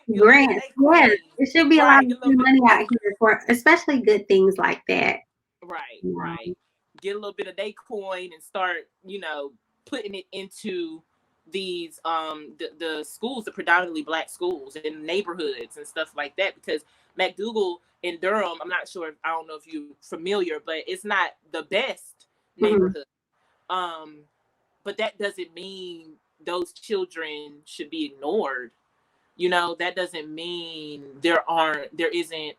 little bit of Grants, day yes. coin. There should be a lot Right, of get a free little bit. money out here for especially good things like that. Right, You right. know. Get a little bit of day coin and start, you know, putting it into these the schools, the predominantly black schools in neighborhoods and stuff like that. Because McDougal in Durham, I'm not sure, I don't know if you're familiar, but it's not the best Mhm. neighborhood. Um, but that doesn't mean those children should be ignored. You know, that doesn't mean there isn't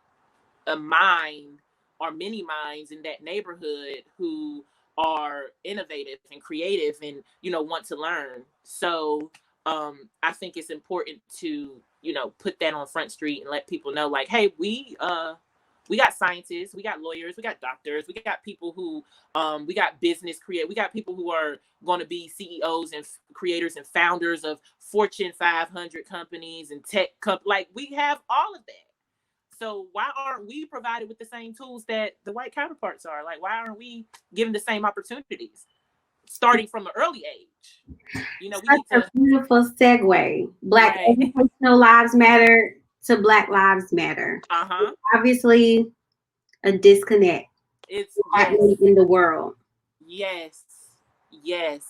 a mind or many minds in that neighborhood who are innovative and creative and, you know, want to learn. So I think it's important to, you know, put that on Front Street and let people know, like, hey, we got scientists, we got lawyers, we got doctors, we got people who we got we got people who are going to be CEOs and creators and founders of Fortune 500 companies and like we have all of that. So why aren't we provided with the same tools that the white counterparts are? Like, why aren't we given the same opportunities starting from an early age? You know, we Such need a to. beautiful segue. Black Right. educational lives matter to Black Lives Matter. Uh-huh. Obviously, a disconnect It's yes. happening in the world. Yes. Yes.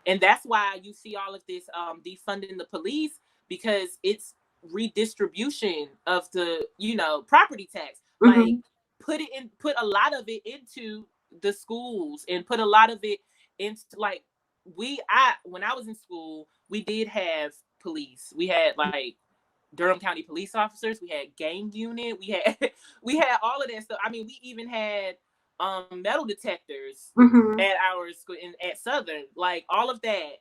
And that's why you see all of this defunding the police, because it's redistribution of the, you know, property tax. Like Hmm. put a lot of it into the schools and put a lot of it into like when I was in school, we did have police. We had like Durham County police officers, we had gang unit, we had we had all of that stuff. I mean, we even had metal detectors Hmm. at our school at Southern, like all of that,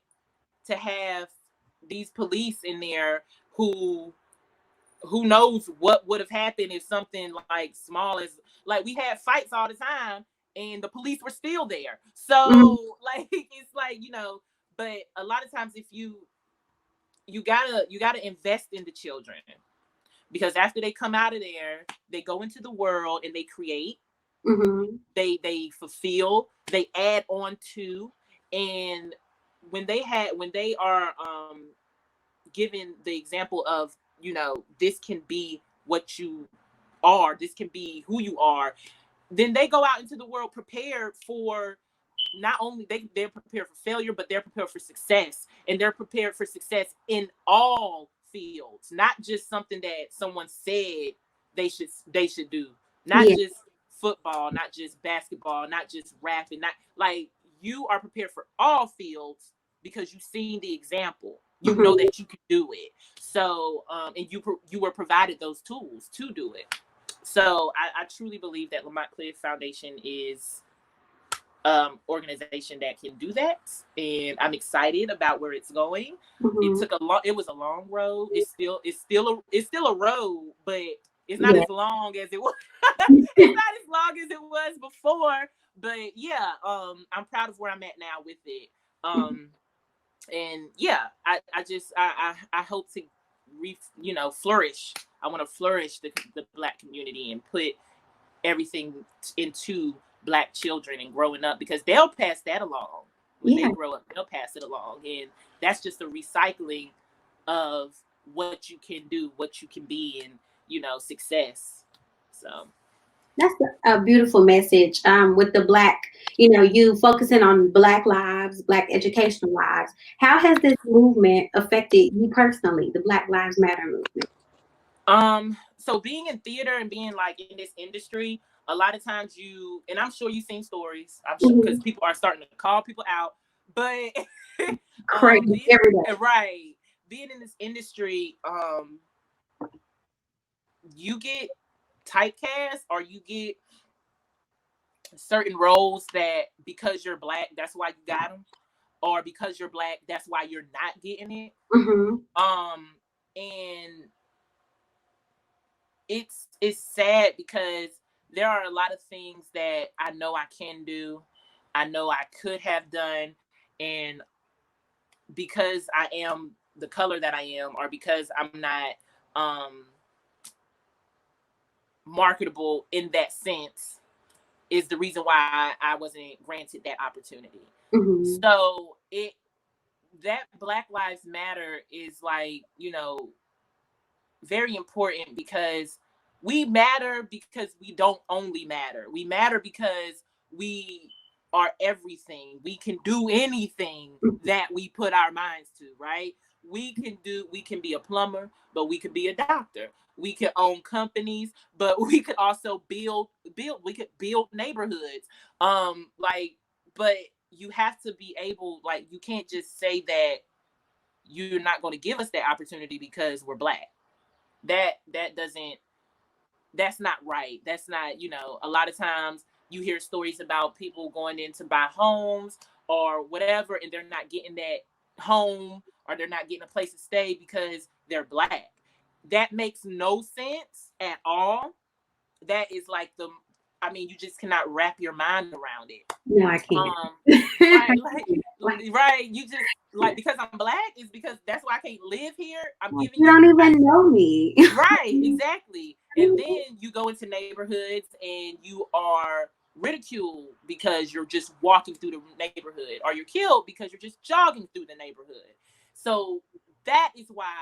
to have these police in there who knows what would have happened if something like small as, like, we had fights all the time and the police were still there. Hmm. So like it's like, you know, but a lot of times if you gotta invest in the children, because after they come out of there, they go into the world and they create, Hmm. they fulfill, they add on to. And when they are given the example of, you know, this can be what you are, this can be who you are, then they go out into the world prepared for, not only they're prepared for failure, but they're prepared for success, and they're prepared for success in all fields, not just something that someone said they should do, not Yeah. just football, not just basketball, not just rapping, not like, you are prepared for all fields because you've seen the example, you know Hmm. that you can do it. So and you were provided those tools to do it. So I truly believe that Lamont Cliff Foundation is organization that can do that, and I'm excited about where it's going. Hmm. It was a long road. It's still a road, but it's not Yeah. as long as it was. It's not as long as it was before, but yeah, I'm proud of where I'm at now with it. And yeah, I hope to flourish. I want to flourish the black community and put everything into black children and growing up, because they'll pass that along when they Yeah. grow up. They'll pass it along, and that's just a recycling of what you can do, what you can be, and, success. So That's a beautiful message. With the Black, you focusing on Black lives, Black educational lives. How has this movement affected you personally, the Black Lives Matter movement? so being in theater and being like in this industry, a lot of times and I'm sure you've seen stories, I'm sure, because Hmm. people are starting to call people out, but Crazy being every day. right, being in this industry, you get typecast, or you get certain roles that, because you're black, that's why you got them, or because you're black, that's why you're not getting it. Hmm. Um, And it's sad because there are a lot of things that I know I can do, I know I could have done, and because I am the color that I am, or because I'm not marketable in that sense, is the reason why I wasn't granted that opportunity. Mm-hmm. So that Black Lives Matter is like, very important, because we matter because we don't only matter. We matter because we are everything. We can do anything that we put our minds to, right? We can be a plumber, but we could be a doctor. We could own companies, but we could also we could build neighborhoods. But you have to be able, like, you can't just say that you're not going to give us that opportunity because we're Black. That's not right. That's not, a lot of times you hear stories about people going in to buy homes or whatever, and they're not getting that home, or they're not getting a place to stay because they're Black. That makes no sense at all. That is like you just cannot wrap your mind around it. No, I can't. Right, right. You just, like, because I'm Black is because that's why I can't live here. I'm giving you don't even know me. Right, exactly. And then you go into neighborhoods and you are ridiculed because you're just walking through the neighborhood, or you're killed because you're just jogging through the neighborhood. So that is why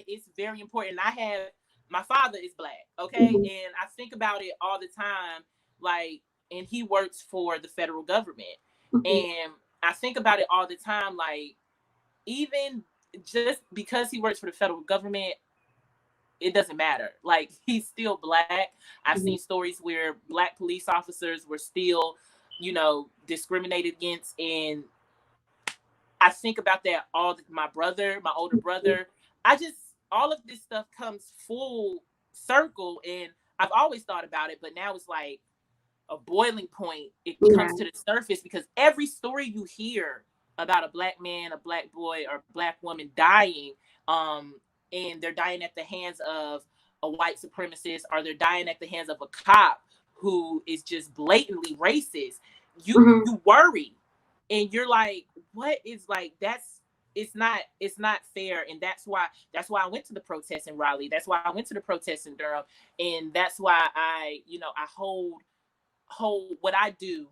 it's very important. My father is Black, okay? Mm-hmm. And I think about it all the time, like, and he works for the federal government. Mm-hmm. And I think about it all the time, like, even just because he works for the federal government, it doesn't matter. Like, he's still Black. I've seen stories where Black police officers were still, discriminated against. And I think about that my older brother, all of this stuff comes full circle. And I've always thought about it, but now it's like a boiling point. It comes to the surface because every story you hear about a Black man, a Black boy, or Black woman dying, and they're dying at the hands of a white supremacist, or they're dying at the hands of a cop who is just blatantly racist, you worry, and you're like, what is, like, it's not fair. And that's why I went to the protests in Raleigh. That's why I went to the protests in Durham. And that's why I hold what I do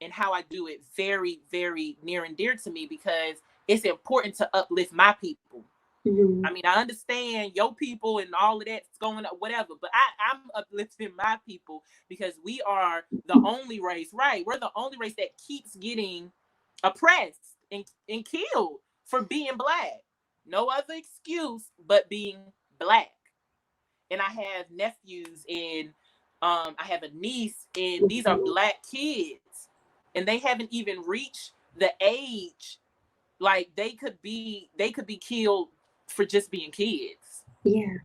and how I do it very, very near and dear to me, because it's important to uplift my people. Mm-hmm. I mean, I understand your people and all of that's going up, whatever, but I'm uplifting my people because we are the only race, right? We're the only race that keeps getting oppressed and killed for being Black. No other excuse but being Black. And I have nephews, and I have a niece, and these are Black kids, and they haven't even reached the age, like, they could be killed for just being kids. Yeah.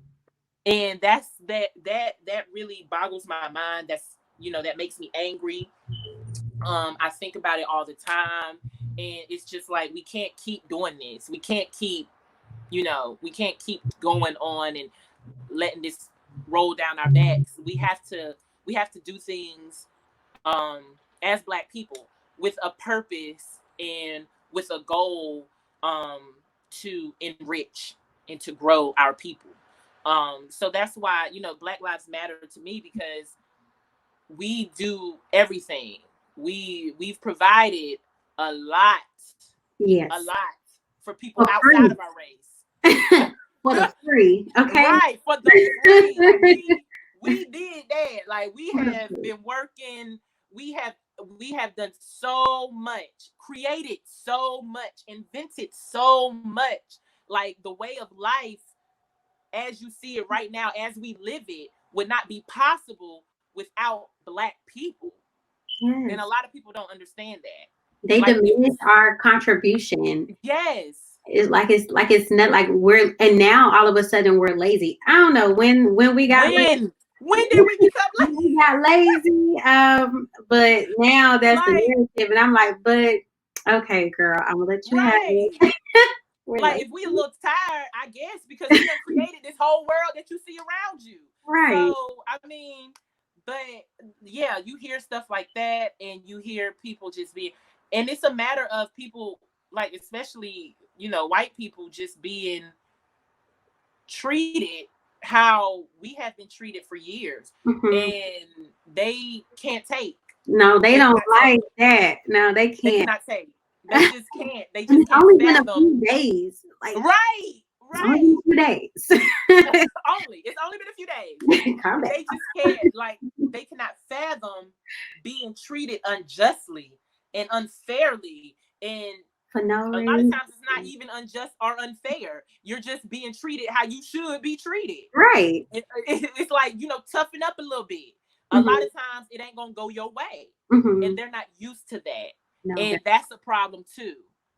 And that really boggles my mind. That makes me angry. I think about it all the time, and it's just like, we can't keep doing this. We can't keep going on and letting this roll down our backs. We have to do things as Black people with a purpose and with a goal to enrich and to grow our people. So that's why, Black Lives Matter to me, because we do everything. We've provided a lot. Yes. A lot for people outside of our race. For the free, okay? Right, for the free. We did that. Like, we have been working. We have done so much, created so much, invented so much. Like, the way of life, as you see it right now, as we live it, would not be possible without Black people. Yes. And a lot of people don't understand that. They diminish our contribution. Yes. It's it's not like we're, and now all of a sudden we're lazy. I don't know when we got lazy. When did we become lazy? We got lazy. But now that's the narrative, and I'm like, but okay, girl, I'm gonna let you have it. Like, if we a little tired, I guess, because we done created this whole world that you see around you. Right. So, I mean, but yeah, you hear stuff like that, and you hear people just be, and it's a matter of people, like, especially, you know, white people just being treated how we have been treated for years, and they can't take. No, they don't like that. No, they can't. They cannot take. They just can't. They just it's can't only been a fathom. few days. Like, right. Only a few days. It's only been a few days. Calm down. They just can't, like, they cannot fathom being treated unjustly and unfairly, and for no reason. A lot of times it's not even unjust or unfair. You're just being treated how you should be treated. Right. It's like, you know, toughen up a little bit. A lot of times it ain't gonna go your way, and they're not used to that. No, and that's a problem too,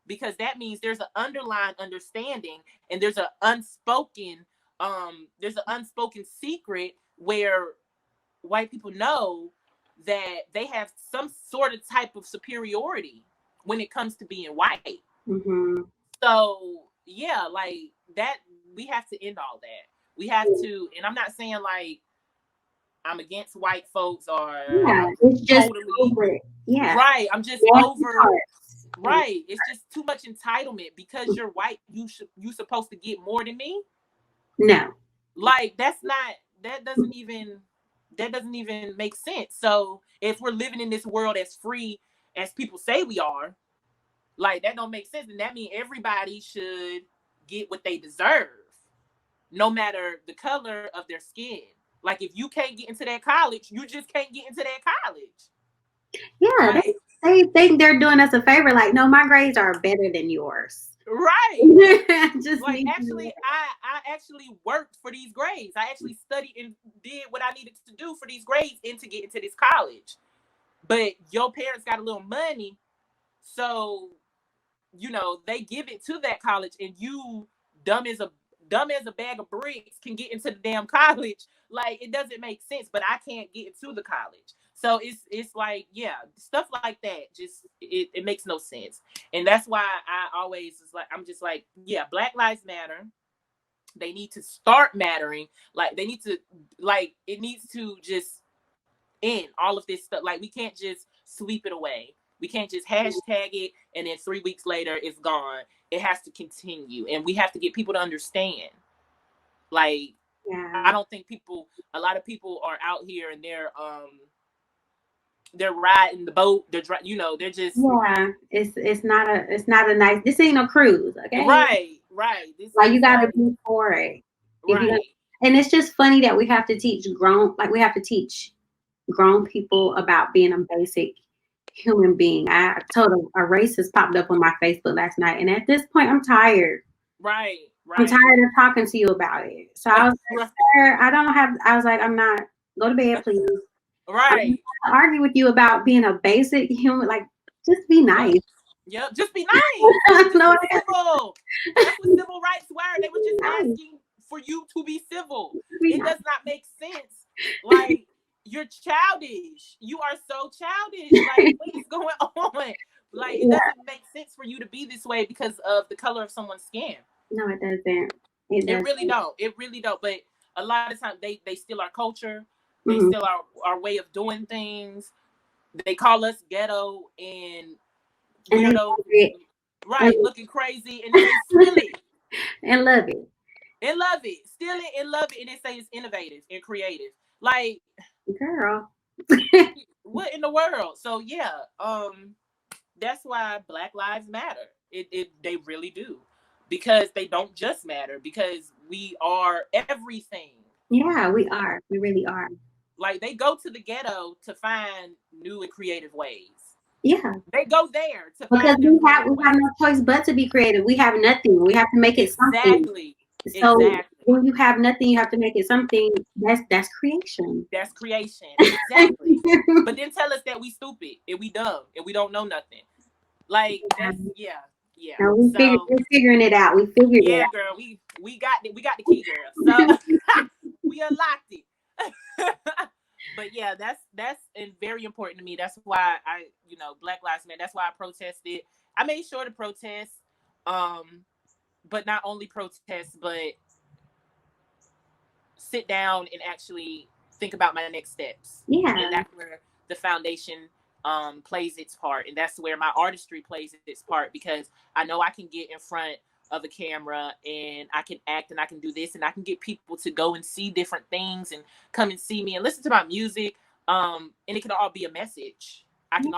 because that means there's an underlying understanding, and there's an unspoken secret where white people know that they have some sort of type of superiority when it comes to being white. So yeah, like that, we have to end all that. We have to, and I'm not saying like I'm against white folks or it's just totally over. Yeah, right. I'm just over. Right. It's just too much entitlement. Because you're white, you supposed to get more than me. No, like that doesn't even make sense. So if we're living in this world as free as people say we are, like that don't make sense. And that means everybody should get what they deserve, no matter the color of their skin. Like if you can't get into that college, you just can't get into that college. Yeah, right? they think they're doing us a favor. Like, no, my grades are better than yours. Right. Just like actually, I actually worked for these grades. I actually studied and did what I needed to do for these grades and to get into this college. But your parents got a little money, so you know they give it to that college, and you dumb as a bag of bricks can get into the damn college. Like it doesn't make sense. But I can't get into the college. So it's like, yeah, stuff like that. Just it makes no sense. And that's why I always is like, I'm just like, yeah, Black Lives Matter. They need to start mattering. Like they need to, like, it needs to just end all of this stuff. Like we can't just sweep it away. We can't just hashtag it and then 3 weeks later it's gone. It has to continue. And we have to get people to understand. Like, I don't think a lot of people are out here and they're riding the boat. They're just It's not a nice. This ain't no cruise, okay? Right. This like you got to be for it, right? And it's just funny that we have to teach grown people about being a basic human being. I told a racist popped up on my Facebook last night, and at this point, I'm tired. Right. I'm tired of talking to you about it. So I was like, sir, I was like, I'm not. Go to bed, please. Right. I'm argue with you about being a basic human. Like, just be nice. Yep, just be nice. Just be civil. That's what civil rights were. They were just asking for you to be civil. It does not make sense. Like, you're childish. You are so childish. Like, what is going on? Like, it doesn't make sense for you to be this way because of the color of someone's skin. No, it doesn't. It really don't. It really don't. But a lot of times they steal our culture. They steal our way of doing things. They call us ghetto and weirdo, right? Looking crazy, and they steal it and love it. Steal it and love it, and they say it's innovative and creative. Like, girl, what in the world? So yeah, that's why Black Lives Matter. They really do, because they don't just matter, because we are everything. Yeah, we are. We really are. Like they go to the ghetto to find new and creative ways. Yeah, they go there to because we have no choice but to be creative. We have nothing. We have to make it something. So when you have nothing, you have to make it something. That's creation. That's creation. Exactly. But then tell us that we stupid and we dumb and we don't know nothing. Like that's yeah. No, we're figuring it out. We figured it out. Yeah, girl. We got the key, girl. So we unlocked it. But yeah, that's very important to me. That's why Black Lives Matter. That's why I protested. I made sure to protest. but not only protest, but sit down and actually think about my next steps. Yeah. And that's where the foundation plays its part. And that's where my artistry plays its part, because I know I can get in front of a camera and I can act and I can do this, and I can get people to go and see different things and come and see me and listen to my music. And it can all be a message. I can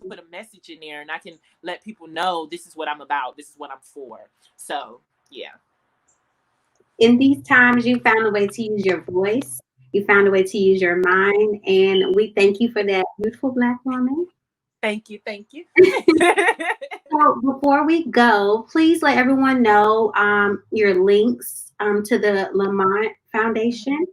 put a message in there, and I can let people know this is what I'm about. This is what I'm for. So, yeah. In these times, you found a way to use your voice. You found a way to use your mind, and we thank you for that, beautiful Black woman. Thank you. Thank you. So before we go, please let everyone know your links to the Lamont Foundation,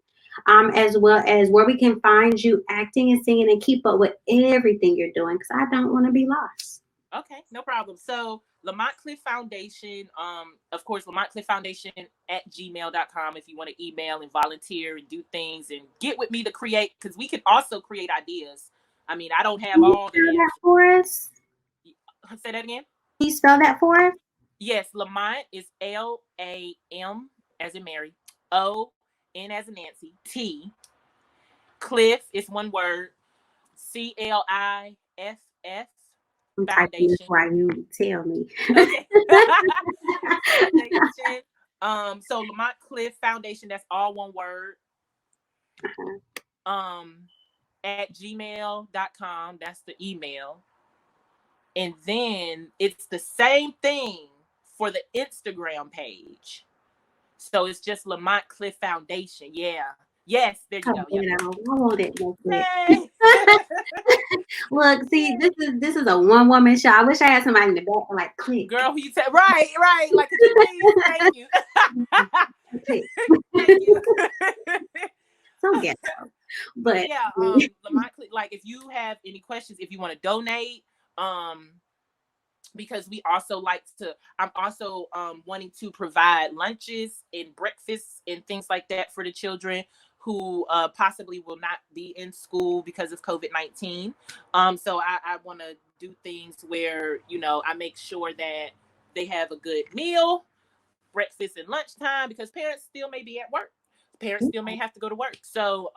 as well as where we can find you acting and singing and keep up with everything you're doing, because I don't want to be lost. Okay, no problem. So Lamont Cliff Foundation, of course, Lamont Cliff Foundation at gmail.com if you want to email and volunteer and do things and get with me to create, because we can also create ideas. I mean, I don't have all the answers. That for us? Say that again. Can you spell that for us? Yes, Lamont is Lam as in Mary, O-N as in Nancy, T. Cliff is one word, C-L-I-F-F. Foundation. Why you tell me? Okay. Foundation. So Lamont Cliff Foundation, that's all one word. At gmail.com, that's the email. And then it's the same thing for the Instagram page. So it's just Lamont Cliff Foundation. Yeah. Yes, there you go. Yeah. I want it. Look, see, this is a one-woman show. I wish I had somebody in the back like click. Girl, you said right. Like, could you please? Thank you. Thank you. So ghetto. But yeah, Lamont Cliff, like, if you have any questions, if you want to donate, because we also like to, I'm also wanting to provide lunches and breakfasts and things like that for the children who possibly will not be in school because of COVID-19. So I want to do things where, I make sure that they have a good meal, breakfast and lunchtime, because parents still may be at work. Parents still may have to go to work. So,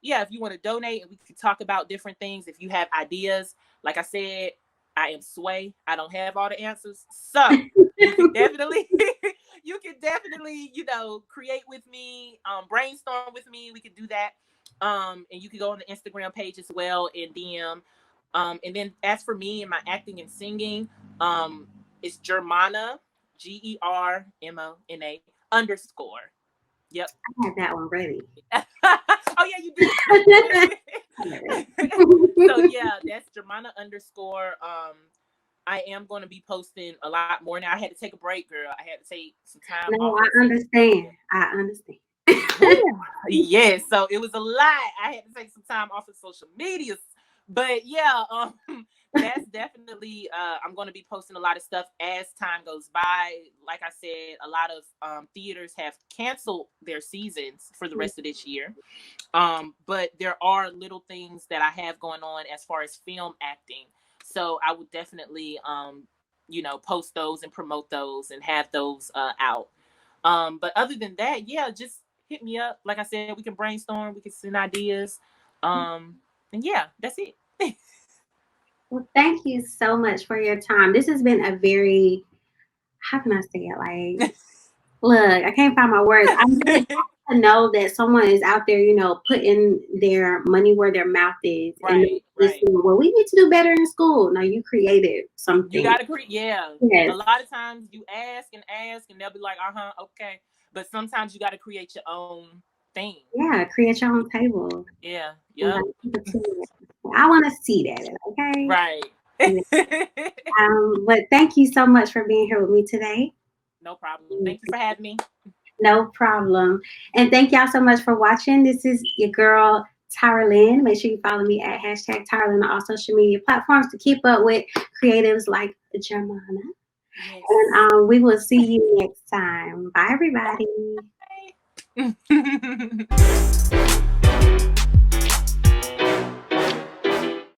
yeah, if you want to donate, and we can talk about different things. If you have ideas, like I said, I am Sway. I don't have all the answers. So you can definitely, create with me, brainstorm with me. We could do that. And you can go on the Instagram page as well and DM. And then as for me and my acting and singing, it's Germona, Germona _ Yep. I had that one ready. Oh yeah, you did. So yeah, that's Germona _ I am going to be posting a lot more now. I had to take a break, girl. I had to take some time off. I understand. Yeah, so it was a lot. I had to take some time off of social media. But yeah, that's definitely, I'm going to be posting a lot of stuff as time goes by. Like I said, a lot of theaters have canceled their seasons for the rest of this year. But there are little things that I have going on as far as film acting. So I would definitely, post those and promote those and have those out. But other than that, yeah, just hit me up. Like I said, we can brainstorm, we can send ideas. And yeah, that's it. Well, thank you so much for your time. This has been a very, how can I say it? Like, look, I can't find my words. I'm just to know that someone is out there, putting their money where their mouth is. Right. Well, we need to do better in school. No, you created something. You got to create, yeah. Yes. A lot of times you ask, and they'll be like, okay. But sometimes you got to create your own thing. Yeah, create your own table. Yeah. I want to see that. Okay. Right. But thank you so much for being here with me today. No problem. Thank you for having me. No problem. And thank y'all so much for watching. This is your girl, TyraLen. Make sure you follow me at #TyraLen on all social media platforms to keep up with creatives like Germona. Yes. And we will see you next time. Bye, everybody. Bye.